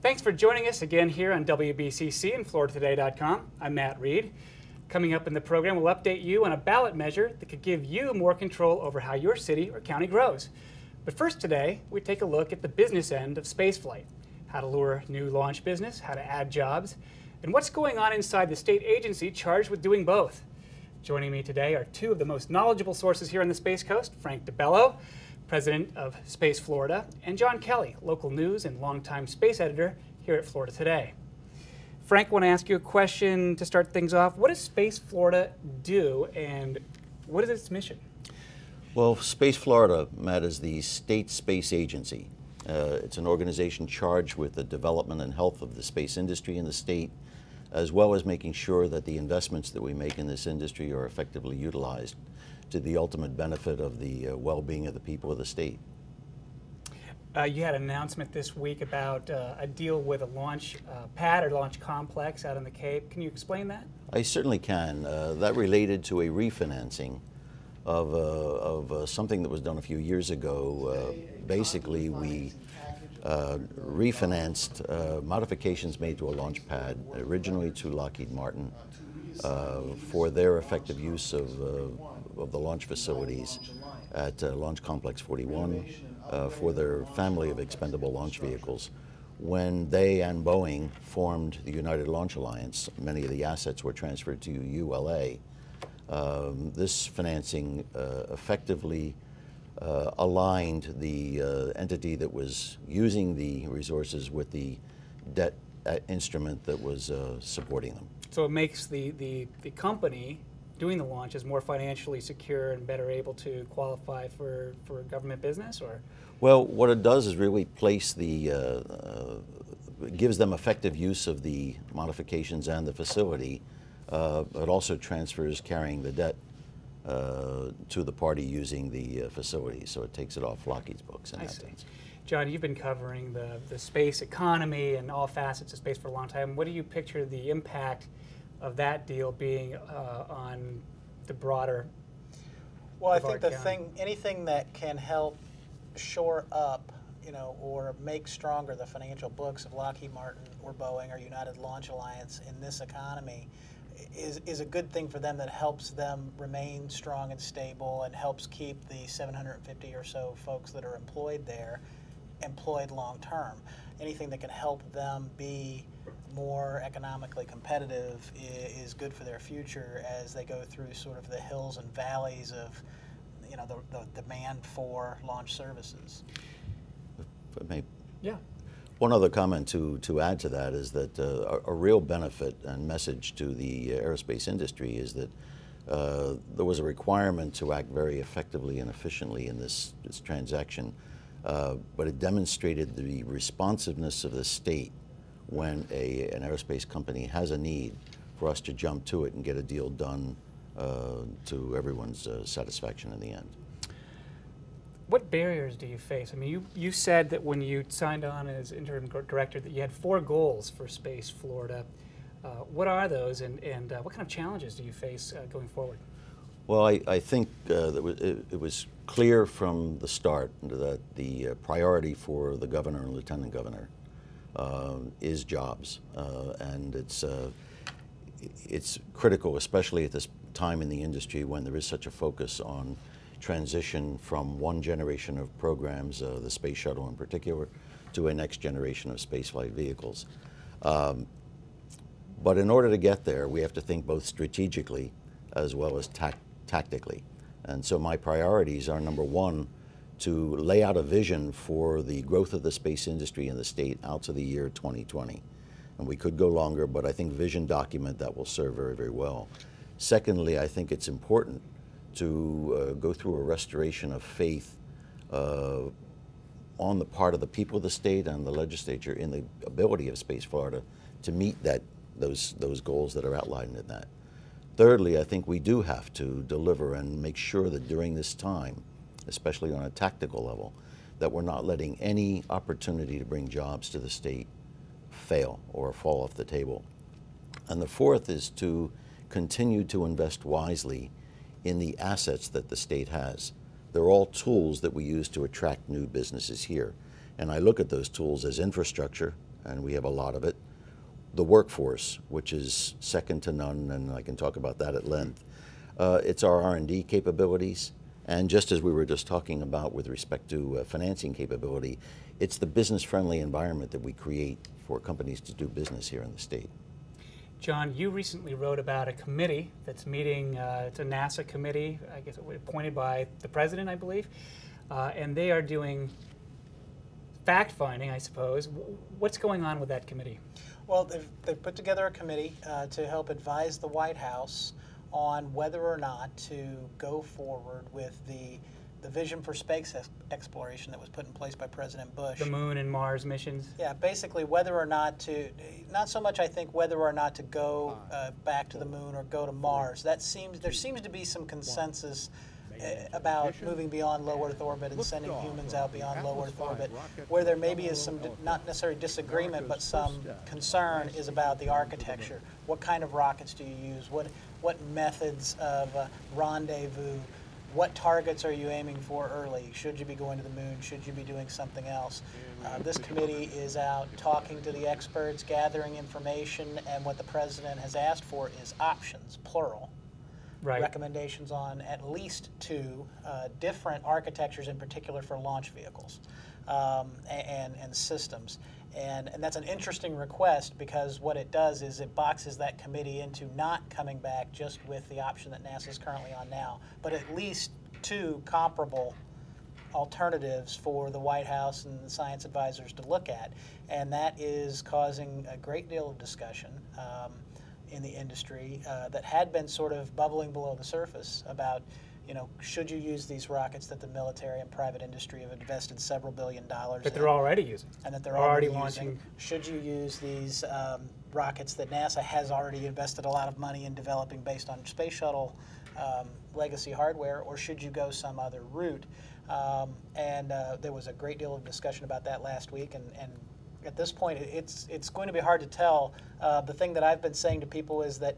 Thanks for joining us again here on WBCC and FloridaToday.com. I'm Matt Reed. Coming up in the program, we'll update you on a ballot measure that could give you more control over how your city or county grows. But first today, we take a look at the business end of spaceflight, how to lure new launch business, how to add jobs, and what's going on inside the state agency charged with doing both. Joining me today are two of the most knowledgeable sources here on the Space Coast, Frank DiBello, president of Space Florida, and John Kelly, local news and longtime space editor here at Florida Today. Frank, I want to ask you a question to start things off. What does Space Florida do, and what is its mission? Well, Space Florida, Matt, is the state space agency. It's an organization charged with the development and health of the space industry in the state, as well as making sure that the investments that we make in this industry are effectively utilized to the ultimate benefit of the well-being of the people of the state. You had an announcement this week about a deal with a launch pad or launch complex out on the Cape. Can you explain that? I certainly can. That related to a refinancing of something that was done a few years ago. Basically, we refinanced modifications made to a launch pad, originally to Lockheed Martin, for their effective use of the launch facilities at Launch Complex 41 for their family of expendable launch vehicles. When they and Boeing formed the United Launch Alliance, many of the assets were transferred to ULA. This financing effectively aligned the entity that was using the resources with the debt instrument that was supporting them. So it makes the company doing the launches more financially secure and better able to qualify for government business, or? Well, what it does is really place the, gives them effective use of the modifications and the facility. It also transfers carrying the debt to the party using the facility, so it takes it off Lockheed's books in that sense. John, you've been covering the space economy and all facets of space for a long time. What do you picture the impact of that deal being on the broader? Well, I think anything that can help shore up, or make stronger the financial books of Lockheed Martin or Boeing or United Launch Alliance in this economy is a good thing for them, that helps them remain strong and stable and helps keep the 750 or so folks that are employed there employed long term. Anything that can help them be more economically competitive is good for their future as they go through sort of the hills and valleys of the demand for launch services. Yeah. One other comment to add to that is that a real benefit and message to the aerospace industry is that there was a requirement to act very effectively and efficiently in this transaction, but it demonstrated the responsiveness of the state when an aerospace company has a need for us to jump to it and get a deal done to everyone's satisfaction in the end. What barriers do you face? I mean, you said that when you signed on as interim director that you had 4 goals for Space Florida. What are those, and what kind of challenges do you face going forward? Well, I think that it was clear from the start that the priority for the governor and lieutenant governor is jobs, and it's critical, especially at this time in the industry when there is such a focus on transition from one generation of programs, the space shuttle in particular, to a next generation of spaceflight vehicles. But in order to get there, we have to think both strategically as well as tactically. And so my priorities are, number one, to lay out a vision for the growth of the space industry in the state out to the year 2020. And we could go longer, but I think vision document that will serve very, very well. Secondly, I think it's important to go through a restoration of faith on the part of the people of the state and the legislature in the ability of Space Florida to meet those goals that are outlined in that. Thirdly, I think we do have to deliver and make sure that during this time, especially on a tactical level, that we're not letting any opportunity to bring jobs to the state fail or fall off the table. And the fourth is to continue to invest wisely in the assets that the state has. They're all tools that we use to attract new businesses here. And I look at those tools as infrastructure, and we have a lot of it. The workforce, which is second to none, and I can talk about that at length. It's our R&D capabilities, and just as we were just talking about with respect to financing capability, it's the business-friendly environment that we create for companies to do business here in the state. John, you recently wrote about a committee that's meeting, it's a NASA committee, I guess it was appointed by the president, I believe, and they are doing fact-finding, I suppose. What's going on with that committee? Well, they've put together a committee to help advise the White House on whether or not to go forward with the vision for space exploration that was put in place by President Bush. The Moon and Mars missions? Yeah, basically whether or not to, not so much I think whether or not to go back to the Moon or go to Mars. There seems to be some consensus about moving beyond low Earth orbit and sending humans out beyond low Earth orbit. Where there maybe is some, not necessarily disagreement, but some concern is about the architecture. What kind of rockets do you use? What methods of rendezvous? What targets are you aiming for early? Should you be going to the Moon? Should you be doing something else? This committee is out talking to the experts, gathering information, and what the president has asked for is options, plural. Right. Recommendations on at least 2 different architectures, in particular for launch vehicles and systems. And that's an interesting request, because what it does is it boxes that committee into not coming back just with the option that NASA is currently on now, but at least 2 comparable alternatives for the White House and the science advisors to look at. And that is causing a great deal of discussion in the industry that had been sort of bubbling below the surface about, should you use these rockets that the military and private industry have invested several $billions in? That they're already using. And that they're already launching. Should you use these rockets that NASA has already invested a lot of money in developing based on space shuttle legacy hardware, or should you go some other route? There was a great deal of discussion about that last week, and at this point it's going to be hard to tell. The thing that I've been saying to people is that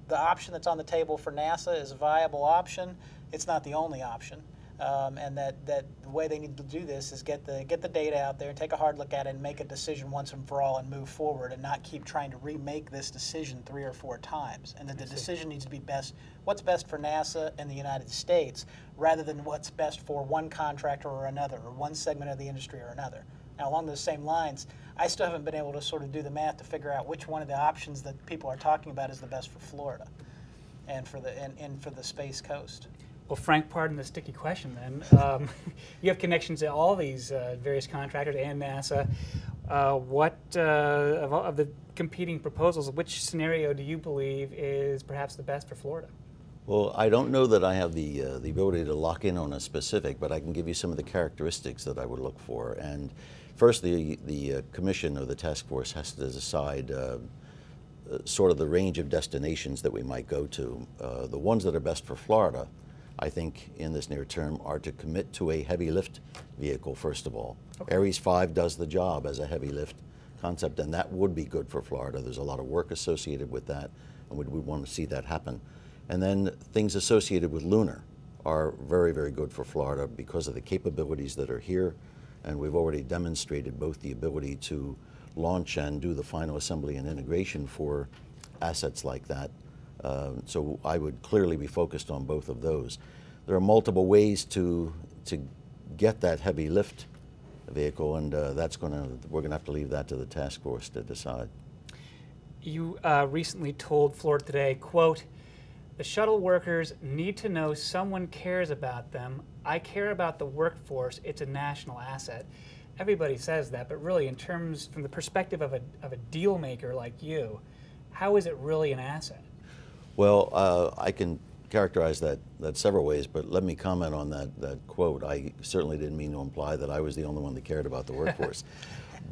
the option that's on the table for NASA is a viable option. It's not the only option, and that the way they need to do this is get the data out there and take a hard look at it and make a decision once and for all and move forward, and not keep trying to remake this decision 3 or 4 times. And that the decision needs to be what's best for NASA and the United States, rather than what's best for one contractor or another, or one segment of the industry or another. Now, along those same lines, I still haven't been able to sort of do the math to figure out which one of the options that people are talking about is the best for Florida and for the Space Coast. Well, Frank, pardon the sticky question then. You have connections to all these various contractors and NASA. What of the competing proposals, which scenario do you believe is perhaps the best for Florida? Well, I don't know that I have the ability to lock in on a specific, but I can give you some of the characteristics that I would look for. And first, the commission or the task force has to decide sort of the range of destinations that we might go to. The ones that are best for Florida, I think, in this near term, are to commit to a heavy lift vehicle, first of all. Okay. Ares 5 does the job as a heavy lift concept, and that would be good for Florida. There's a lot of work associated with that, and we want to see that happen. And then things associated with lunar are very, very good for Florida because of the capabilities that are here, and we've already demonstrated both the ability to launch and do the final assembly and integration for assets like that. So I would clearly be focused on both of those. There are multiple ways to get that heavy lift vehicle, and we're gonna have to leave that to the task force to decide. You recently told Florida Today, quote, "The shuttle workers need to know someone cares about them. I care about the workforce. It's a national asset." Everybody says that, but really, in terms, from the perspective of a deal maker like you, how is it really an asset? Well, I can characterize that several ways, but let me comment on that quote. I certainly didn't mean to imply that I was the only one that cared about the workforce.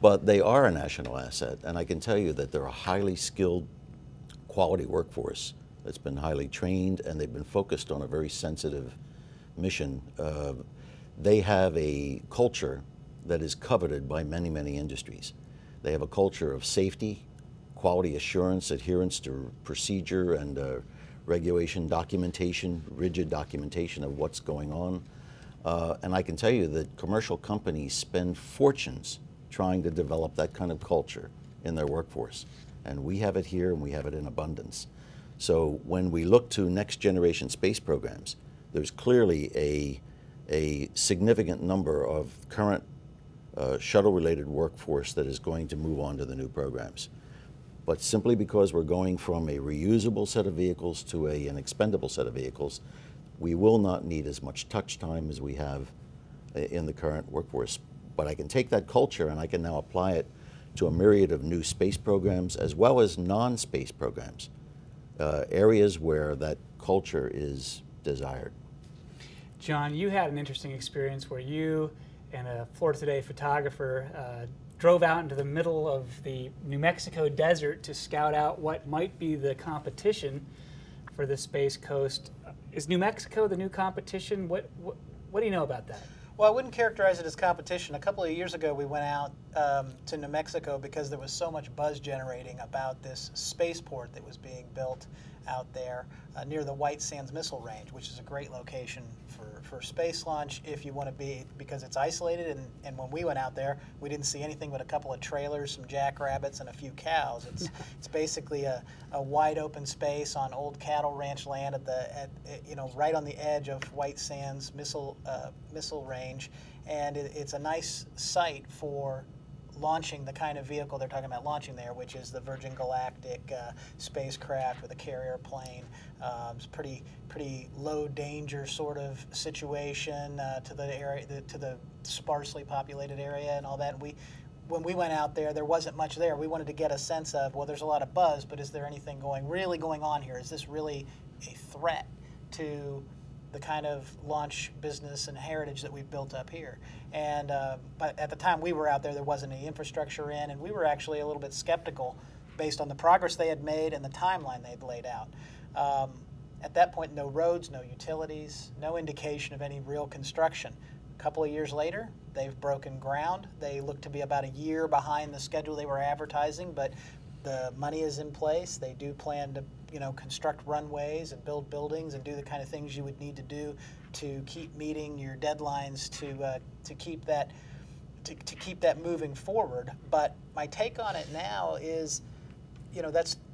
But they are a national asset, and I can tell you that they're a highly skilled, quality workforce that's been highly trained, and they've been focused on a very sensitive mission. They have a culture that is coveted by many, many industries. They have a culture of safety, quality assurance, adherence to procedure and regulation documentation, rigid documentation of what's going on. And I can tell you that commercial companies spend fortunes trying to develop that kind of culture in their workforce. And we have it here, and we have it in abundance. So when we look to next generation space programs, there's clearly a significant number of current shuttle-related workforce that is going to move on to the new programs. But simply because we're going from a reusable set of vehicles to an expendable set of vehicles, we will not need as much touch time as we have in the current workforce. But I can take that culture and I can now apply it to a myriad of new space programs as well as non-space programs, areas where that culture is desired. John, you had an interesting experience where you and a Florida Today photographer drove out into the middle of the New Mexico desert to scout out what might be the competition for the Space Coast. Is New Mexico the new competition? What do you know about that? Well, I wouldn't characterize it as competition. A couple of years ago, we went out to New Mexico because there was so much buzz generating about this spaceport that was being built out there near the White Sands Missile Range, which is a great location for space launch if you want to be, because it's isolated. And when we went out there, we didn't see anything but a couple of trailers, some jackrabbits, and a few cows. It's basically a wide open space on old cattle ranch land right on the edge of White Sands Missile Range, and it's a nice site for launching the kind of vehicle they're talking about launching there, which is the Virgin Galactic spacecraft with a carrier plane. It's pretty low danger sort of situation to the area, to the sparsely populated area and all that. And when we went out there wasn't much there. We wanted to get a sense of, well, there's a lot of buzz, but is there anything really going on here? Is this really a threat to the kind of launch business and heritage that we've built up here? And but at the time we were out there wasn't any infrastructure in, and we were actually a little bit skeptical based on the progress they had made and the timeline they'd laid out. At that point, no roads, no utilities, no indication of any real construction. A couple of years later, they've broken ground. They look to be about a year behind the schedule they were advertising, but the money is in place. They do plan to, construct runways and build buildings and do the kind of things you would need to do to keep meeting your deadlines to keep that moving forward. But my take on it now is,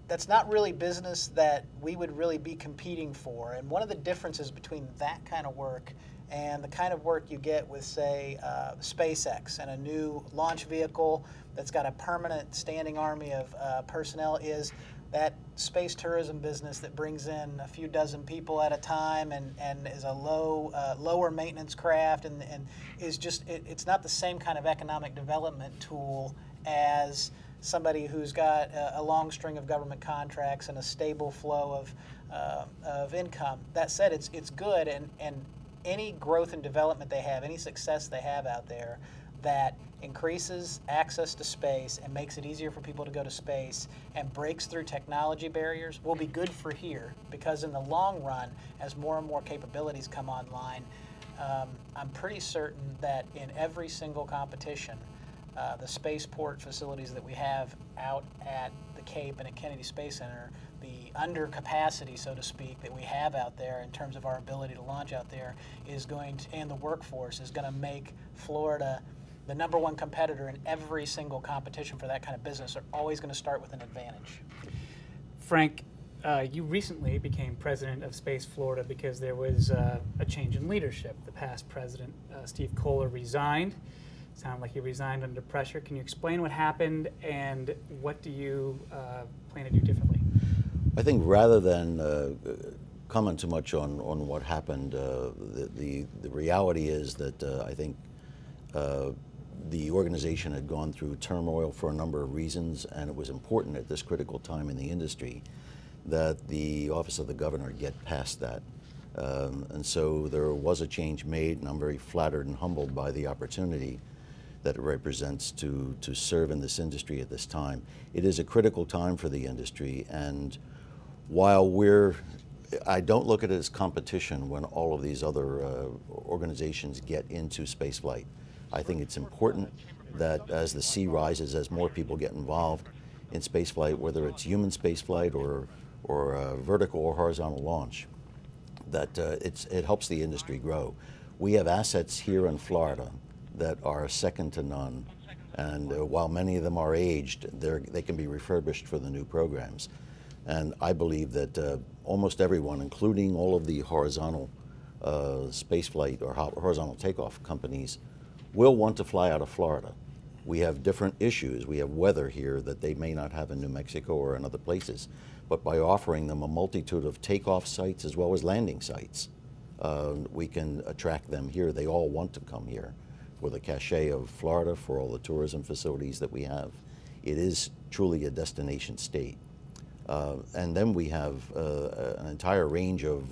that's not really business that we would really be competing for. And one of the differences between that kind of work and the kind of work you get with, say, SpaceX and a new launch vehicle that's got a permanent standing army of personnel is that space tourism business that brings in a few dozen people at a time and is a lower maintenance craft and is just, it's not the same kind of economic development tool as somebody who's got a long string of government contracts and a stable flow of income. That said, it's good, and any growth and development they have, any success they have out there that increases access to space and makes it easier for people to go to space and breaks through technology barriers will be good for here, because in the long run, as more and more capabilities come online, I'm pretty certain that in every single competition, the spaceport facilities that we have out at the Cape and at Kennedy Space Center, the under capacity, so to speak, that we have out there in terms of our ability to launch out there is going to, and the workforce is going to make Florida the #1 competitor in every single competition for that kind of business. Are always going to start with an advantage. Frank, you recently became president of Space Florida because there was a change in leadership. The past president, Steve Kohler, resigned. Sounded like he resigned under pressure. Can you explain what happened and what do you plan to do differently? I think rather than comment too much on what happened, the reality is that I think the organization had gone through turmoil for a number of reasons, and it was important at this critical time in the industry that the office of the governor get past that. And so there was a change made, and I'm very flattered and humbled by the opportunity that it represents to serve in this industry at this time. It is a critical time for the industry, and while I don't look at it as competition when all of these other organizations get into spaceflight. I think it's important that as the sea rises, as more people get involved in spaceflight, whether it's human spaceflight or vertical or horizontal launch, that it helps the industry grow. We have assets here in Florida that are second to none And while many of them are aged, they can be refurbished for the new programs. And I believe that almost everyone, including all of the horizontal space flight or horizontal takeoff companies, will want to fly out of Florida. We have different issues. We have weather here that they may not have in New Mexico or in other places. But by offering them a multitude of takeoff sites as well as landing sites, we can attract them here. They all want to come here for the cachet of Florida, for all the tourism facilities that we have. It is truly a destination state. And then we have an entire range of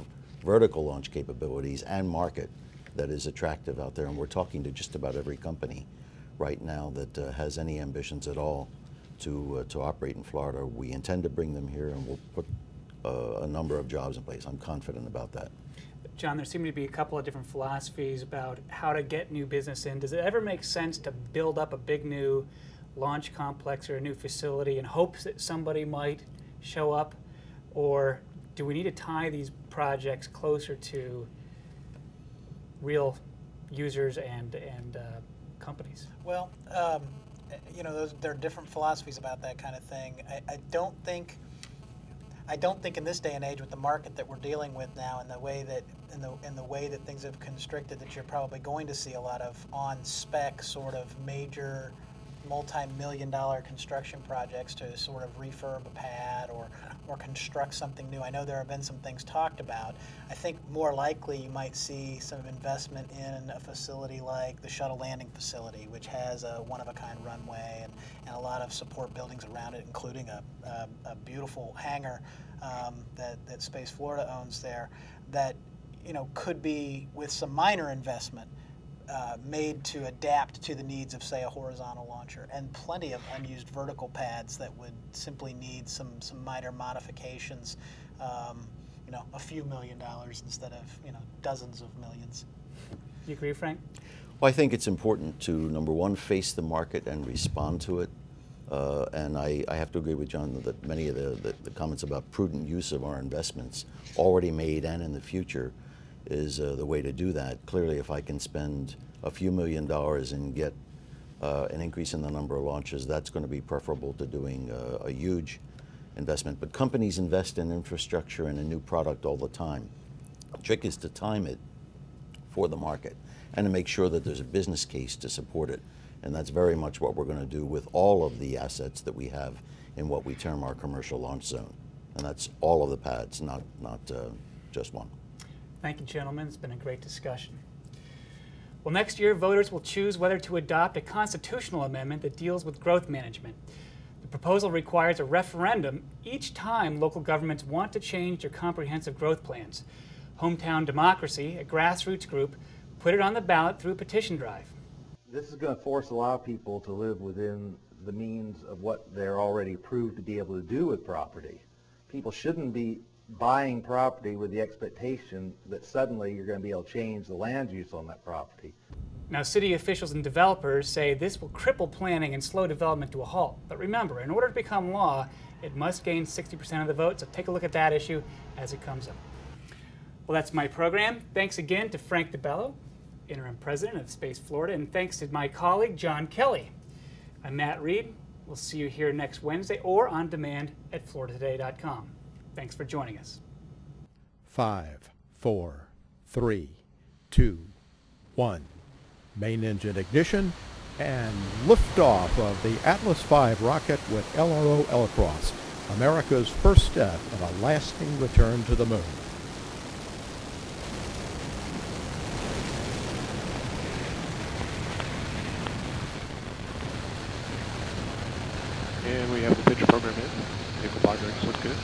vertical launch capabilities and market that is attractive out there. And we're talking to just about every company right now that has any ambitions at all to operate in Florida. We intend to bring them here, and we'll put a number of jobs in place. I'm confident about that. John, there seem to be a couple of different philosophies about how to get new business in. Does it ever make sense to build up a big new launch complex or a new facility in hopes that somebody might show up? Or do we need to tie these projects closer to real users and companies? Well, you know, there are different philosophies about that kind of thing. I don't think in this day and age, with the market that we're dealing with now, and the way that in the way that things have constricted, that you're probably going to see a lot of on-spec sort of major multi-million-dollar construction projects to sort of refurb a pad or construct something new. I know there have been some things talked about. I think more likely you might see some investment in a facility like the shuttle landing facility, which has a one-of-a-kind runway and a lot of support buildings around it, including a beautiful hangar that Space Florida owns there, that, you know, could be, with some minor investment, made to adapt to the needs of, say, a horizontal launcher, and plenty of unused vertical pads that would simply need some minor modifications, you know, a few $1 million instead of, you know, dozens of millions. You agree, Frank? Well, I think it's important to, number one, face the market and respond to it. And I have to agree with John that many of the comments about prudent use of our investments, already made and in the future, is the way to do that. Clearly, if I can spend a few $1 million and get an increase in the number of launches, that's going to be preferable to doing a huge investment. But companies invest in infrastructure and a new product all the time. The trick is to time it for the market and to make sure that there's a business case to support it. And that's very much what we're going to do with all of the assets that we have in what we term our commercial launch zone. And that's all of the pads, not just one. Thank you, gentlemen. It's been a great discussion. Well, next year, voters will choose whether to adopt a constitutional amendment that deals with growth management. The proposal requires a referendum each time local governments want to change their comprehensive growth plans. Hometown Democracy, a grassroots group, put it on the ballot through a petition drive. This is going to force a lot of people to live within the means of what they're already proved to be able to do with property. People shouldn't be buying property with the expectation that suddenly you're going to be able to change the land use on that property. Now, city officials and developers say this will cripple planning and slow development to a halt. But remember, in order to become law, it must gain 60% of the vote, so take a look at that issue as it comes up. Well, that's my program. Thanks again to Frank DiBello, interim president of Space Florida, and thanks to my colleague, John Kelly. I'm Matt Reed. We'll see you here next Wednesday or on demand at floridatoday.com. Thanks for joining us. 5, 4, 3, 2, 1. Main engine ignition and liftoff of the Atlas V rocket with LRO Alacross, America's first step in a lasting return to the moon. And we have the pitch program in. Vehicle 5 rings look good.